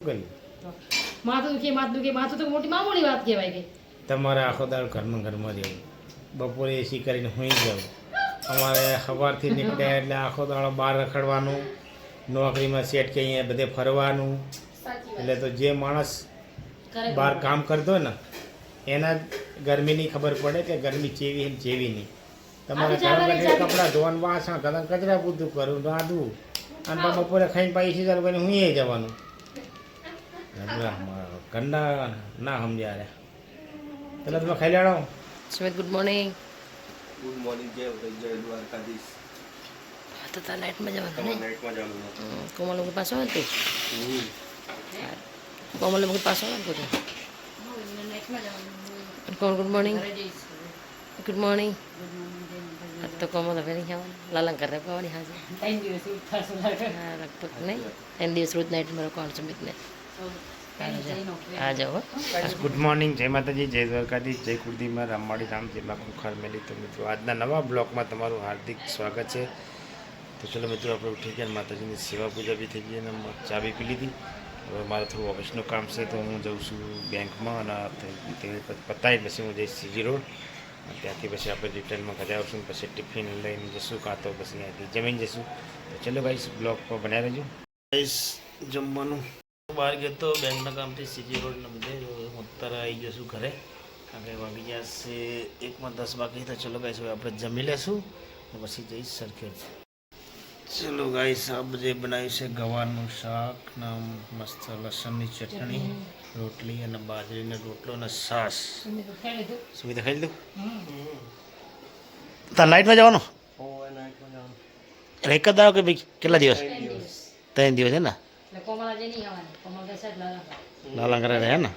માથું તો મોટી મામૂલી વાત કહેવાય કે તમારે આખો દાડો ઘરમાં રહેવું, બપોરે એસી કરીને સુઈ જવું. અમારે સવારથી નીકળ્યા એટલે આખો દાડો બહાર રખડવાનું, નોકરીમાં સેટ કે અહીંયા બધે ફરવાનું. એટલે તો જે માણસ બહાર કામ કરતો હોય ને એના ગરમીની ખબર પડે કે ગરમી ચેવી ને ચેવી નહીં. તમારે કપડાં ધોવાનું, વાસણ કરવાનું, કચરા પૂરતું કરવું, રાંધવું અને બપોરે ખાઈને પાછી ચાલુ કરીને હું જવાનું. ઘરના ના સમજ્યા રે. એટલે તમે ખાઈ લેડો. Sumit good morning. Good morning. જય દ્વારકાધીશ. તો તાર નાઇટમાં જવાનું ને? નાઇટમાં જવાનું. કોમલ લોકો પાછો આવે તું? કોમલ લોકો પાછો આવે તું? કોણ ગુડ મોર્નિંગ? Good morning. તો કોમલ હવે નહીં ખાવાનું, લાલંગ કરે ખાવાની હાજર. હા લગભગ નહીં, 3 દિવસ રોજ નાઇટમાં રોકવાનું સુમિતને. આ જાઓ. ગુડ મોર્નિંગ, જય માતાજી, જય દ્વારકાધીશ, જય કુળદીમાં રામવાડી રામ જેમાં ખુખાર મેલી. તો મિત્રો આજના નવા બ્લોગમાં તમારું હાર્દિક સ્વાગત છે. તો ચલો મિત્રો આપણે ઉઠી ગયા, માતાજીની સેવા પૂજા બી થઈ ગઈ અને ચા બી પી લીધી. હવે મારે થોડું ઓફિસનું કામ છે તો હું જઉં છું બેંકમાં અને તે પતાવી પછી હું જઈશ સીજી રોડ. ત્યાંથી પછી આપણે રિટર્નમાં ઘરે આવશું, પછી ટિફિન લઈને જઈશું કાં તો પછી અહીંયાથી જમીન જઈશું. તો ચલો ગાઈસ બ્લોગ પર બનાવી રહેજો. ગાઈસ જમવાનું બહાર ગયો તો બેંકના કામથી સીજી રોડને બધે હું અત્યારે આવી ગયો છું ઘરે. કારણ કે વાગી ગયા છે 1:10 બાકી. તો ચલો ગાઈસ હવે આપણે જમી લેશું અને પછી જઈશ સરખેજ. ચલો ગાઈસ આ બધે બનાવ્યું છે ગવારનું શાક ને મસ્ત લસણની ચટણી, રોટલી અને બાજરીનો રોટલો અને છાશ. સુવિધા ખાઈ લીધું? તાર નાઇટમાં જવાનું? એક જ દાડો કે ભાઈ કેટલા દિવસ? 3 દિવસ છે ને? લાલા કરે રહે ને?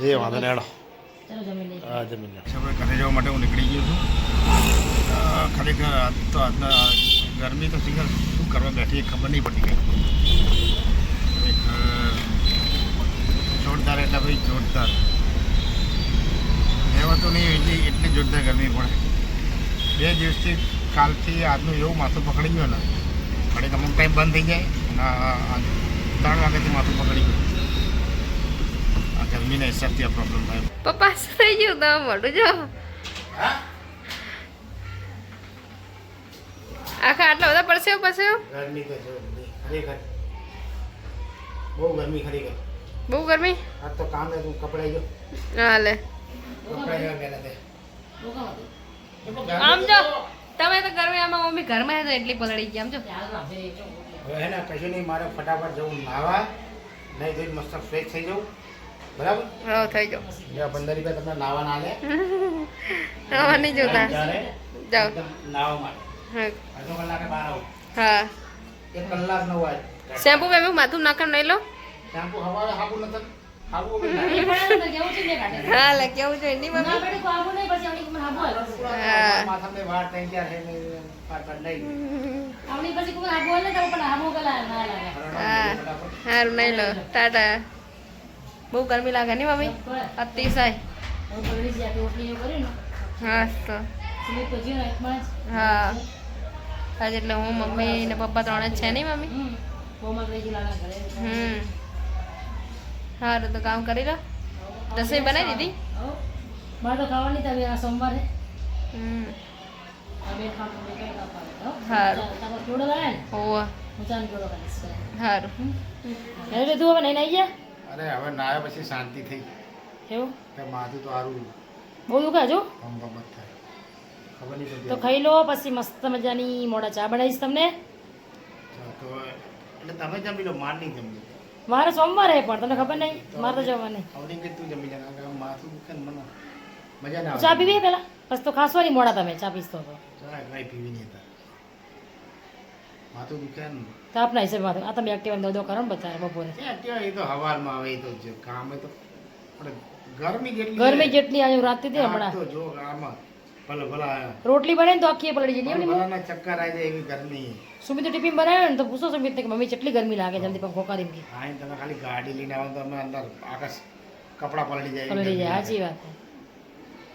જે વાંધો ને એડો. હા જમીન આપણે ઘરે જવા માટે હું નીકળી ગયો છું. ખરેખર આજ તો આજના ગરમી તો શું કરવા બેઠી ખબર નહીં પડતી કંઈ. જોરદાર એટલે ભાઈ જોરદાર એવા તો નહીં, એટલી જોરદાર ગરમી પડે. 2 દિવસથી કાલથી આજનું એવું માથું પકડી ગયું ને, ઘડીક અમુક ટાઈમ બંધ થઈ જાય અને 3 વાગ્યાથી માથું પકડી ગયું. આ ગરમીના હિસાબથી આ પ્રોબ્લેમ થાય. પપ્પા થઈ ગયું તો મોટું જો આખા આટલા બધા પડશે ગરમી તો જો ખરેખર બહુ ગરમી, ખરેખર બહુ ગરમી. આ તો કામ ને તું કપડાઈ ગયો. હા લે આમ જો તમે તો ગરમી આમાં મમ્મી ઘરમાં તો એટલી પલળી ગયા. આમ જો હવે હે ને કશું નહીં, મારે ફટાફટ જવું નાવા, નહીં ધોઈ મસ્ત ફ્રેશ થઈ જવું. બરાબર? હા થઈ જાઓ. 15 રૂપિયા તમને નાવા ના લે. નાવા નહીં જોતા. જાઓ નાવા માટે હા અડધો કલાકે બહાર આવું. હા 1 કલાક ન હોય. શેમ્પુ વેમ્પુ માથું નાખમ નહીં લો. શેમ્પુ હવારે હાબુ નથી હાબુ હા લે કેવું છે એની મમ્મી. હા માથામાં વાળ થઈ ગયા છે ને પાછળ નહીં. હા સારું નહીં લો. ટાટા. બહુ ગરમી લાગે ને મમ્મી? અતિશય. હા તો હા આજે એટલે હું મમ્મી ને પપ્પા 3 જ છે નહીં મમ્મી? સારું તો કામ કરી લો. રસોઈ બનાવી દીધી? સોમવારે સારું હોવા સારું. અરે હવે નાયા પછી શાંતિ થઈ. એવું કે માથું તો સારું બહુ દુખે જો ભમ ભમ જ થાય. ખબર નહીં પડતી. તો ખાઈ લો, પછી મસ્ત મજાની મોડા ચા બનાવીશ તમને. તો એટલે તમે જમી લો, માર નહીં જમી. મારે સોમવારે પણ તમને ખબર નહીં, મારે તો જવાની. અવડી કે તું જમી જા, કારણ કે માથું દુખે ને મને મજા ના આવે. ચા પીવી પેલા પછી તો ખાસવાની મોડા તમે ચા પીસ તો ચા કઈ પીવી નહીં હતા. માથું દુખે ને તો આપના હિસાબે માથું. આ તમે એક્ટિવા દો કરો ને બચારા બપોરે. એ તો હવારમાં આવે, એ તો જે કામ હોય તો પણ ગરમી જેટલી ગરમી જેટલી આજે રાતથી હતી હમણાં તો જો આમાં ભલે ભલા રોટલી બનાવીને તો આખી પલળી જઈ એમની ભલાના ચક્કર આવી જાય એવી ગરમી. સુમિત ટિફિન બનાવ્યો ને તો પૂછો સુમિત કે મમ્મી કેટલી ગરમી લાગે જલ્દી પંખો કરી મૂકી. હા તમે ખાલી ગાડી લઈને આવો તો અમે અંદર આકાશ કપડાં પલળી જાય. પલળી જાય. સાચી વાત.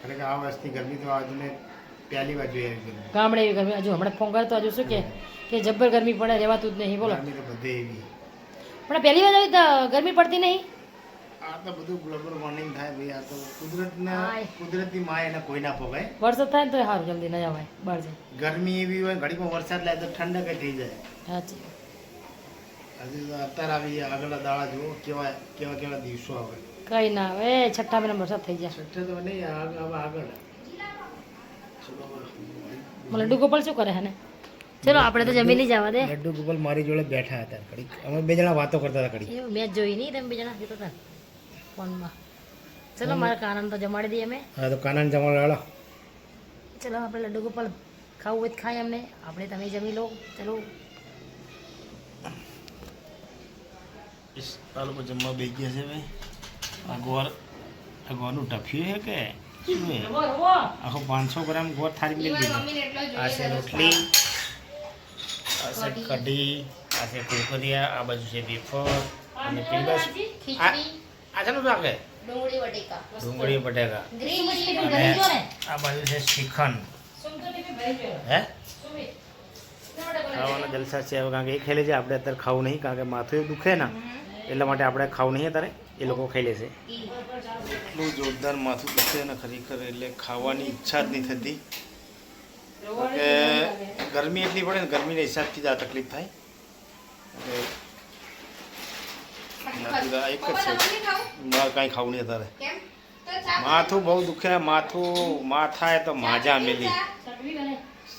ખરેખર આ વર્ષની ગરમી તો આજને પહેલી વાર જોઈ આવી ગરમી. ગામડે એવી ગરમી હજુ હમણાં ફોન કરતો હજુ શું કે જબ્બર ગરમી પડે રહેવાતું જ નહીં બોલો ગરમી તો બધે એવી. પણ પહેલી વાર આવી તો ગરમી પડતી નહીં આ તો બધું ગ્લોબલ વોર્મિંગ થાય ભાઈ. આ તો કુદરતના હાય. કુદરતી માય એને કોઈ ના પોગાય. વરસાદ થાય ને તો સારું જલ્દી ન જવાય બહાર જાય ગરમી એવી હોય ઘડીમાં વરસાદ લાગે તો ઠંડક થઈ જાય. સાચી હજી તો અત્યારે આવી આગળના દાડા જુઓ કેવા કેવા કેવા દિવસો આવે. કઈ ના આવે છઠ્ઠા મહિના વરસાદ થઈ જાય છઠ્ઠા તો નહીં હવે આગળ. લડ્ડુ ગોપાલ શું કરે હે ને ચલો આપણે તો જમી નહીં જવા દે લડ્ડુ ગોપાલ મારી જોડે બેઠા હતા ઘડીક. અમે બે જણા વાતો કરતા હતા ઘડીક. એવું મેચ જોઈ નહીં તમે બીજા જતા હતા ફોનમાં ચલો મારા કાનાને તો જમાડી દઈએ અમે હા તો કાનાને જમાડો. ચલો આપણે લડ્ડુ ગોપાલ ખાવું હોય તો ખાય અમને આપણે તમે જમી લો ચલો આ લોકો જમવા બેસી ગયા છે ભાઈ. આ ગોળનું ટફ્યું છે કે શું છે? આખો 500 ગ્રામ ગોળ થાળી લઈ લીધો. આ છે રોટલી, આ છે કઢી, આ છે કુરકુરિયા, આ બાજુ છે વેફર અને પેલી બાજુ આ છે ને રાખે ડુંગળી બટેકા અને આ બાજુ છે શ્રીખંડ. હે ખાવાના જલસા છે હવે. કારણ કે એ ખાઈ લેજે, આપણે અત્યારે ખાવું નહીં કારણ કે માથું એવું દુખે ને એટલા માટે આપણે ખાવું નહીં અત્યારે. એ લોકો ખાઈ લેશે. એટલું જોરદાર માથું દુખે ને ખરેખર એટલે ખાવાની ઈચ્છા જ નહીં થતી. કે ગરમી એટલી પડે ને ગરમીના હિસાબથી જ આ તકલીફ થાય. એટલે એક જ છે મારે કાંઈ ખાવું નહીં અત્યારે. માથું બહુ દુખે. માથાએ તો માજા મેલી.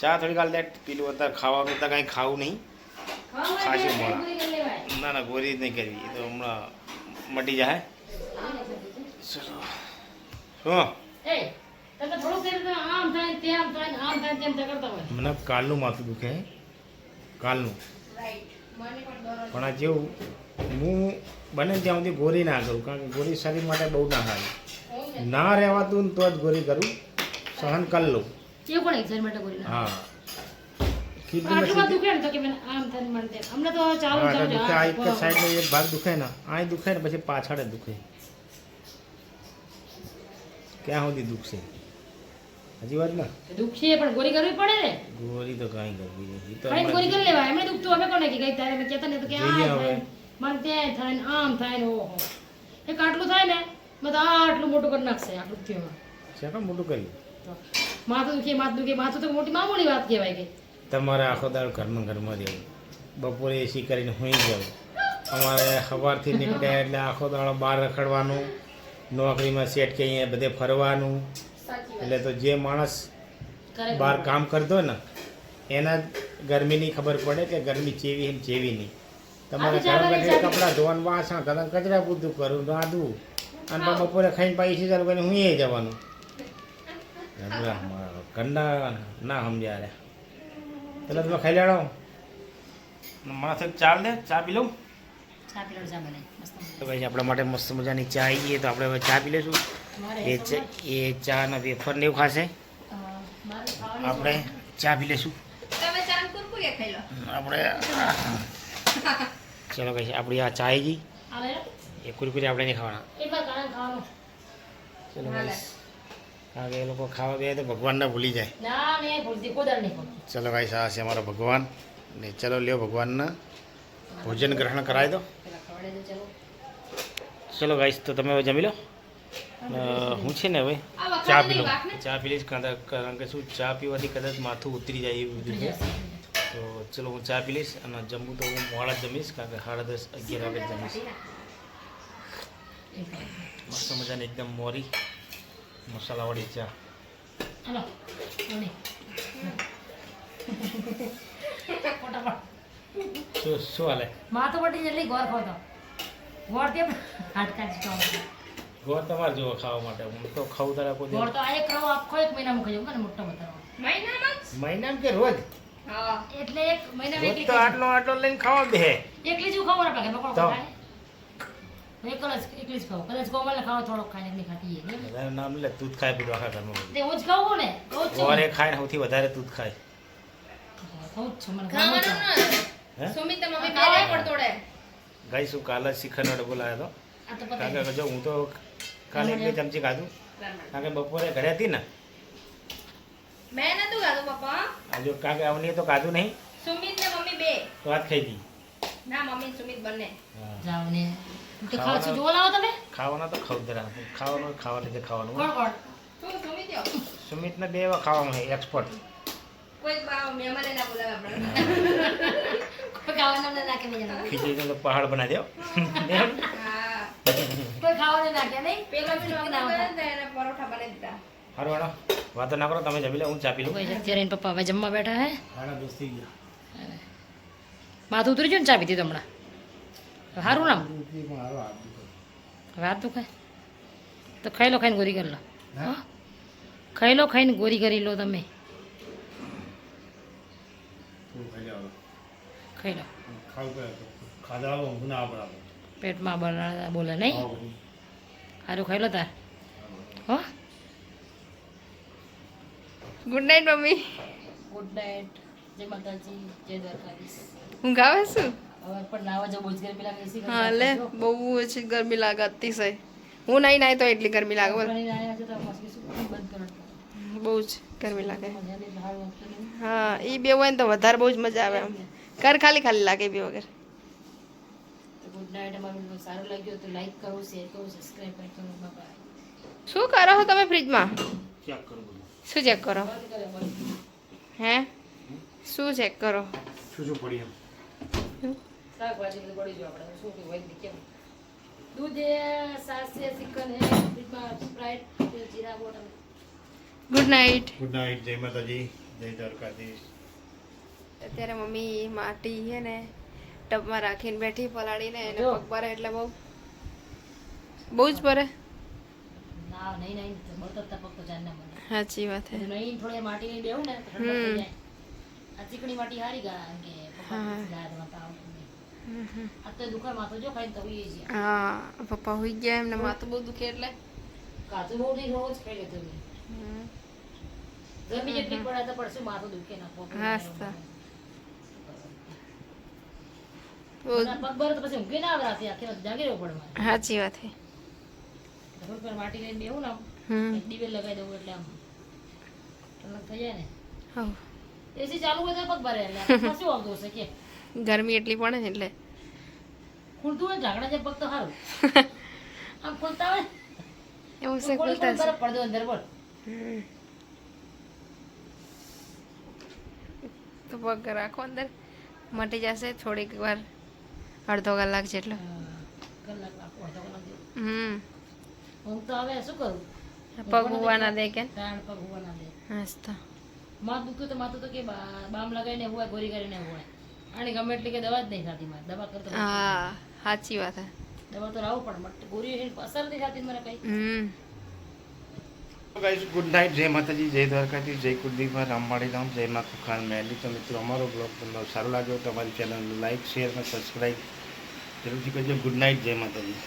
ચા થોડી કાલ દે પેલું અત્યારે ખાવાનું અત્યારે કાંઈ ખાવું નહીં. ખાશું મોડા. ના ગોરી જ નહીં કરવી. એ તો હમણાં મટી જાય. ચલો શું મને કાલનું માથું દુખે. કાલનું પણ આ જેવું હું બને ત્યાં સુધી ગોરી ના કરું કારણ કે ગોરી શરીર માટે બહુ ના સારી. ના રહેવાતું ને તો જ ગોરી કરું. સહન કરી લઉં. હા આ એક સાઈડનો એક ભાગ દુખે ને આ દુખે ને પછી પાછળ દુખે. ક્યાં સુધી દુખશે? હજી વાત ના દુખશે પણ ગોરી કરવી પડે ને ગોરી તો કાંઈ કરવી નથી. તો ખાલી ગોરી કરી લેવાય એમને દુખતું અમે કોને કે તારે મેં કહેતા ને તો કે આ જોઈએ હવે. થાય મને તે થાય ને આમ થાય ને ઓહો એક આટલું થાય ને મેં તો આટલું મોટું કરી નાખશે આટલું થયું શેકા મોટું કર્યું? માથું દુખે માથું તો મોટી મામૂલી વાત કહેવાય કે તમારે આખો દાડો ઘરમાં રહેવું. બપોરે એસી કરીને સૂઈ જવું. અમારે સવારથી નીકળ્યા એટલે આખો દાડો બહાર રખડવાનું. નોકરીમાં સેટ કે અહીંયા બધે ફરવાનું. એટલે તો જે માણસ બહાર કામ કરતો હોય ને એના ગરમીની ખબર પડે કે ગરમી ચેવી ને ચેવી નહીં. તમારે ઘરમાં બેઠે કપડાં ધોવાનું, વાસણ કરવાનું, કચરા પૂરતું કરવું, રાંધવું અને પછી બપોરે ખાઈને પાછી ચાલુ કરીને હું જવાનું. કંડા ના સમજ્યા રે. એટલે તમે ખાઈ લેડો. માથે ચાલ દે ચા પી લઉં. તો ભાઈ આપણા માટે મસ્ત મજાની ચા આવી ગઈ તો આપણે હવે ચા પી લઈશું. એ ચા ને વેફર ને એવું ખાશે. આપણે ચા પી લઈશું. આપણે ચલો ભાઈ આપણી આ ચા આવી ગઈ. એ કુરકુરી આપણે નહીં ખાવાના. ચલો ભાઈ કારણ કે એ લોકો ખાવા બે તો ભગવાનને ભૂલી જાય. ચલો ભાઈ આ છે અમારો ભગવાન ને ચલો લ્યો ભગવાનના ભોજન ગ્રહણ કરાવી દો. ચલો ગાઈસ તો તમે હવે જમી લો. હું છે ને હવે ચા પી લઉં. ચા પી લઈશ કારણ કે શું ચા પીવાથી કદાચ માથું ઉતરી જાય એવું બધું છે. તો ચલો હું ચા પી લઈશ અને જમવું તો હું મોડા જ જમીશ કારણ કે 10:30-11 વાગે જ જમીશ. મસ્ત મજાની એકદમ મોરી મસાલાવાળી ચા. શું હાલે? માથું પટી જેટલી ગોળ ખાતો ગોળ કેમ હાડકા જ ખાવા ગોળ તમારે જોવો ખાવા માટે. હું તો ખાવું તારા કોઈ ગોળ તો આ એક રવો આખો એક મહિનામાં ખાઈ જાઉં ને મોટો બતાવો મહિનામાં કે રોજ? એટલે એક મહિનામાં રોજ તો આટલો લઈને ખાવા બે. એકલી જ ખાવું ના પાકે બકોળ તો? ખાય એકલી જ ખાવું કદાચ કોમલને ખાવા થોડોક ખાઈને એકલી ખાતી હોય વધારે નામ લે તું જ ખાય પેલું આખા ઘરમાં. તે હું જ ખાવું ને રોજ છું ગોળે ખાય ને સૌથી વધારે તું જ ખાય. ખાવું જ છું મને હે ગાઈ શું કાલે શિખરનો ડબ્બો લાવ્યો હતો. આ તો કારણ પતા કે જો હું તો કાલે 1-2 ચમચી ખાધું કારણ કે બપોરે ઘરે હતી ને મેં નતું ગાતું પપ્પા. આજે કારણ કે અવનીએ તો ખાધું નહીં સુમિત ને મમ્મી બે. તો વાત ખાઈ હતી. ના મમ્મી સુમિત બંને. હા. જાઓ ને તો ખાવા જોવા લાવો તમે ખાવાના તો ખવદરા ખાવાનું ખાવા લીધે ખાવાનું કોણ કોણ શું સુમિત યો? સુમિતને બે એવા ખાવાનું છે એક્સપર્ટ. કોઈ મહેમાને ના બોલાવે આપણે. કોઈ ખાવાનું ના નાખે બીજા ખીચડીનો તો પહાડ બનાવી દો. હા. કોઈ ખાવાનું નાખે નહીં પેલો બી નોકરી કરે ને એને પરોઠા બનાવી દીધા. સારું હેડો વાતો ના કરો તમે જમી લો હું ચા પી લઉં. કોઈ અત્યારે એના પપ્પા હવે જમવા બેઠા હે સાડા 10 થઈ ગયા. માથું ઉતરી ગયું ને ચા પીધી તો હમણાં સારું નામ હવે હાથ દુખાય તો ખાઈ લો ખાઈને ગોરી કરી લો હા ખાઈ લો ખાઈને ગોરી કરી લો તમે ખાઈ લો પેટમાં બોલે નહીં સારું ખાઈ લો તાર હો good night mummy. Good night જય માતાજી જય દ્વારકાધીશ હું ગાવે છું. હવે પણ નાવા જવું જ ગરમી લાગે એસી હા લે બહુ જ ગરમી લાગે અતિશય. હું નહીં નાય તો એટલી ગરમી લાગે બોલ. બહુ જ ગરમી લાગે. હા એ બે હોય ને તો વધારે બહુ જ મજા આવે આમ. ઘર ખાલી ખાલી લાગે એ બે વગર. ગુડ નાઇટ અમારું સારું લાગ્યું તો લાઈક કરો શેર કરો સબસ્ક્રાઇબ કરો બાય શું કરો છો તમે ફ્રીજમાં? ચેક કરું બધું. શું ચેક કરો હે? શું ચેક કરો? શું શું પડી એમ શાકભાજી બધું પડી ગયું આપણે શું કહેવાય કેમ દૂધ સાસ છે ચિકન હે ફ્રીજમાં Sprite jeera bottle good night. Good night જય માતાજી જય દ્વારકાધીશ. અત્યારે મમ્મી માટી છે ને ટબમાં રાખીને બેઠી પલાળીને એને જો. પગ ભરે એટલે બહુ જ ભરે. ના નહીં નહીં બળતરતા પગ તો જાનના મને સાચી વાત છે. નહીં થોડી માટી નહીં બેવું ને તો ઠંડક થઈ જાય આ ચીકણી માટી હારી ગા કે પપ્પા દાદમાં તાવ આ તો દુખાય માથો જો ખાઈને તો એ છે હા પપ્પા હોઈ ગયા એમને માથું બહુ દુખે એટલે. કાચું બહુ નહીં રોજ ખાઈ લેતો મેં હમ. ગરમી જેટલી પડે તો પડશે માથું દુખે ના પગ હા, સર. બહુ જ પગ ભરે તો પછી ઊંઘી ના આવે રાતે આખી રાત જાગી રહેવું પડે મારે સાચી વાત છે. થોડી પર માટી લઈને બેહું ને આમ હમ એક દિવેલ લગાવી દઉં એટલે આમ ઠંડક થઈ જાય ને હવ. એસી ચાલુ હોય તો પગ ભરે એટલે આમાં શું આવતું હશે કે ગરમી એટલી પડે ને એટલે ખુલતું હોય ઝાકડા જે પગ તો સારું આમ ખુલતા હોય એવું તો છે ખોલી ખુલતા ખોલી બરફ પડી દો અંદર બોલ હમ. તો પગ રાખો અંદર મટી જશે થોડીક વાર અડધો કલાક જેટલો. કલાક રાખો અડધો કલાક જેવું. હમ ઊંઘ તો હવે શું કરું પગ હોવા ના દે કે ત્રણ પગ હોવા ના દે મસ્ત. માથું દુખતું તો માથું તો કે બામ લગાવીને હોય ગોરી કરીને હોય અને ગમે એટલી કે દવા જ નહીં થતી મારે દવા કરતો હા સાચી વાત છે. દવા તો લાવવું પડે બટ ગોરી અસર નહીં થતી મને કઈ હમ ગાઈસ ગુડ નાઇટ જય માતાજી જય દ્વારકાધીશ જય કુલદીપા રામવાડી ધામ જય મા કુખાન મહેલી. તો મિત્રો અમારો બ્લોગ તમને સારો લાગ્યો તો અમારી ચેનલ લાઈક શેર અને સબસ્ક્રાઈબ જરૂરથી કરજો. ગુડ નાઇટ જય માતાજી.